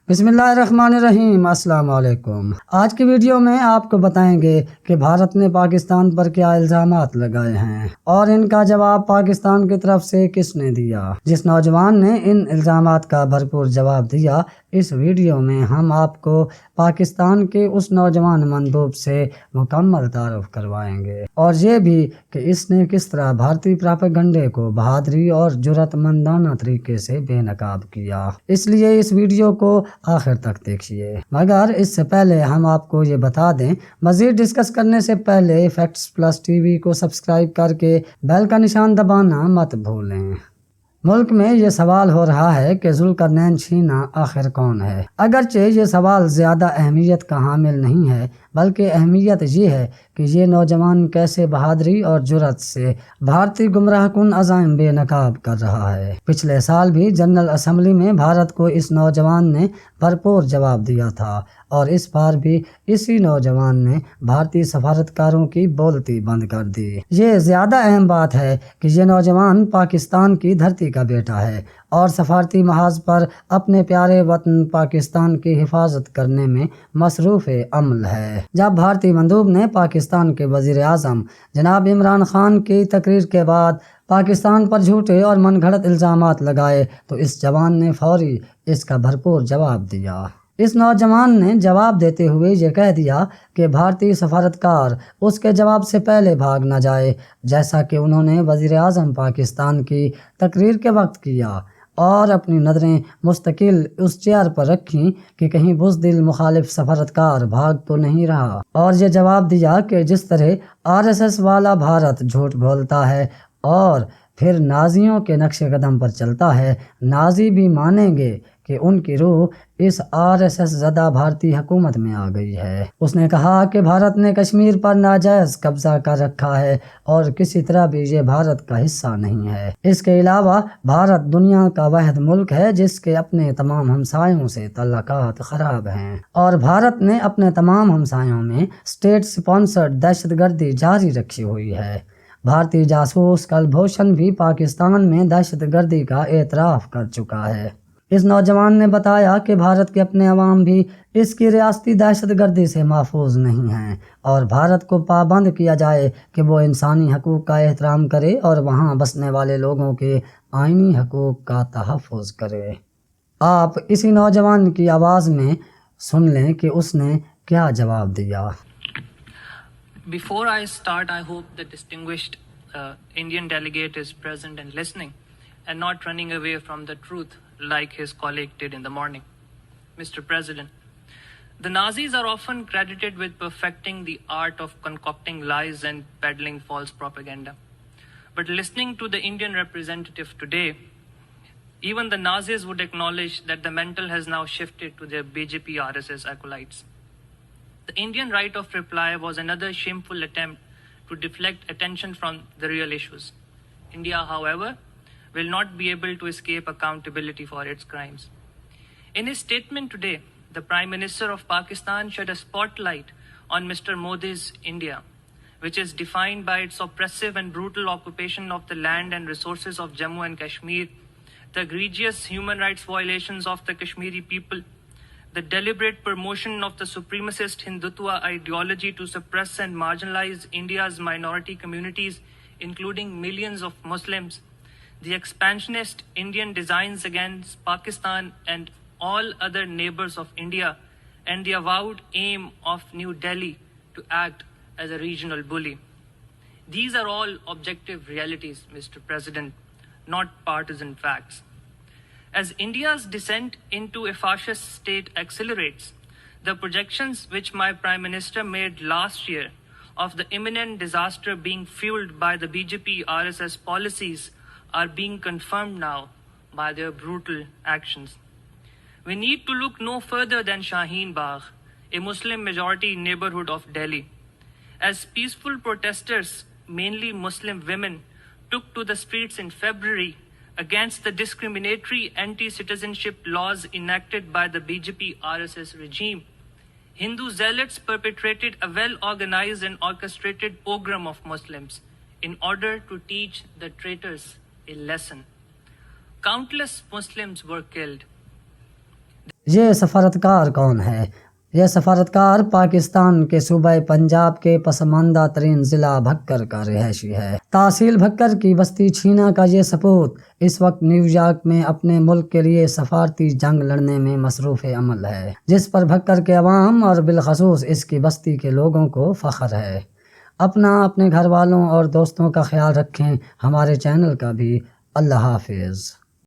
بسم اللہ الرحمن الرحیم۔ السلام علیکم۔ آج کی ویڈیو میں آپ کو بتائیں گے کہ بھارت نے پاکستان پر کیا الزامات لگائے ہیں اور ان کا جواب پاکستان کی طرف سے کس نے دیا۔ جس نوجوان نے ان الزامات کا بھرپور جواب دیا، اس ویڈیو میں ہم آپ کو پاکستان کے اس نوجوان مندوب سے مکمل تعارف کروائیں گے اور یہ بھی کہ اس نے کس طرح بھارتی پراپیگنڈے کو بہادری اور جرأت مندانہ طریقے سے بے نقاب کیا۔ اس لیے اس ویڈیو کو آخر تک دیکھیے۔ مگر اس سے پہلے ہم آپ کو یہ بتا دیں، مزید ڈسکس کرنے سے پہلے فیکٹس پلس ٹی وی کو سبسکرائب کر کے بیل کا نشان دبانا مت بھولیں۔ ملک میں یہ سوال ہو رہا ہے کہ ذوالقرنین چھینا آخر کون ہے۔ اگرچہ یہ سوال زیادہ اہمیت کا حامل نہیں ہے، بلکہ اہمیت یہ ہے کہ یہ نوجوان کیسے بہادری اور جرأت سے بھارتی گمراہ کن عزائم بے نقاب کر رہا ہے۔ پچھلے سال بھی جنرل اسمبلی میں بھارت کو اس نوجوان نے بھرپور جواب دیا تھا اور اس بار بھی اسی نوجوان نے بھارتی سفارتکاروں کی بولتی بند کر دی۔ یہ زیادہ اہم بات ہے کہ یہ نوجوان پاکستان کی دھرتی کا بیٹا ہے اور سفارتی محاذ پر اپنے پیارے وطن پاکستان کی حفاظت کرنے میں مصروف عمل ہے۔ جب بھارتی مندوب نے پاکستان کے وزیر اعظم جناب عمران خان کی تقریر کے بعد پاکستان پر جھوٹے اور من گھڑت الزامات لگائے تو اس جوان نے فوری اس کا بھرپور جواب دیا۔ اس نوجوان نے جواب دیتے ہوئے یہ کہہ دیا کہ بھارتی سفارتکار اس کے جواب سے پہلے بھاگ نہ جائے، جیسا کہ انہوں نے وزیر اعظم پاکستان کی تقریر کے وقت کیا، اور اپنی نظریں مستقل اس چیئر پر رکھیں کہ کہیں بزدل مخالف سفارتکار بھاگ تو نہیں رہا، اور یہ جواب دیا کہ جس طرح RSS والا بھارت جھوٹ بولتا ہے اور پھر نازیوں کے نقش قدم پر چلتا ہے، نازی بھی مانیں گے کہ ان کی روح اس RSS زدہ بھارتی حکومت میں آ گئی ہے۔ اس نے کہا کہ بھارت نے کشمیر پر ناجائز قبضہ کر رکھا ہے اور کسی طرح بھی یہ بھارت کا حصہ نہیں ہے۔ اس کے علاوہ بھارت دنیا کا واحد ملک ہے جس کے اپنے تمام ہمسایوں سے تعلقات خراب ہیں، اور بھارت نے اپنے تمام ہمسایوں میں اسٹیٹ سپانسرڈ دہشت گردی جاری رکھی ہوئی ہے۔ بھارتی جاسوس کلبھوشن بھی پاکستان میں دہشت گردی کا اعتراف کر چکا ہے۔ اس نوجوان نے بتایا کہ بھارت کے اپنے عوام بھی اس کی ریاستی دہشت گردی سے محفوظ نہیں ہیں اور بھارت کو پابند کیا جائے کہ وہ انسانی حقوق کا احترام کرے اور وہاں بسنے والے لوگوں کے آئینی حقوق کا تحفظ کرے۔ آپ اسی نوجوان کی آواز میں سن لیں کہ اس نے کیا جواب دیا۔ Before I start, I hope the distinguished Indian delegate is present and listening and not running away from the truth like his colleague did in the morning. Mr. President, the Nazis are often credited with perfecting the art of concocting lies and peddling false propaganda. But listening to the Indian representative today, even the Nazis would acknowledge that the mantle has now shifted to their BJP RSS acolytes. The Indian right of reply was another shameful attempt to deflect attention from the real issues. India, however, will not be able to escape accountability for its crimes. In his statement today, the Prime Minister of Pakistan shed a spotlight on Mr. Modi's India, which is defined by its oppressive and brutal occupation of the land and resources of Jammu and Kashmir, the egregious human rights violations of the Kashmiri people, the deliberate promotion of the supremacist Hindutva ideology to suppress and marginalize India's minority communities, including millions of Muslims, the expansionist Indian designs against Pakistan and all other neighbors of India, and the avowed aim of New Delhi to act as a regional bully. These are all objective realities, Mr. President, not partisan facts. As India's descent into a fascist state accelerates, the projections which my Prime Minister made last year of the imminent disaster being fueled by the BJP RSS policies are being confirmed now by their brutal actions. We need to look no further than Shaheen Bagh, a Muslim-majority neighborhood of Delhi. As peaceful protesters, mainly Muslim women, took to the streets in February against the discriminatory anti-citizenship laws enacted by the BJP RSS regime, Hindu zealots perpetrated a well-organized and orchestrated pogrom of Muslims in order to teach the traitors a lesson. Countless Muslims were killed. یہ سفارتکار کون ہے؟ یہ سفارتکار پاکستان کے صوبہ پنجاب کے پسماندہ ترین ضلع بھکر کا رہائشی ہے۔ تحصیل بھکر کی بستی چھینا کا یہ سپوت اس وقت نیو یارک میں اپنے ملک کے لیے سفارتی جنگ لڑنے میں مصروف عمل ہے، جس پر بھکر کے عوام اور بالخصوص اس کی بستی کے لوگوں کو فخر ہے۔ اپنے گھر والوں اور دوستوں کا خیال رکھیں، ہمارے چینل کا بھی۔ اللہ حافظ۔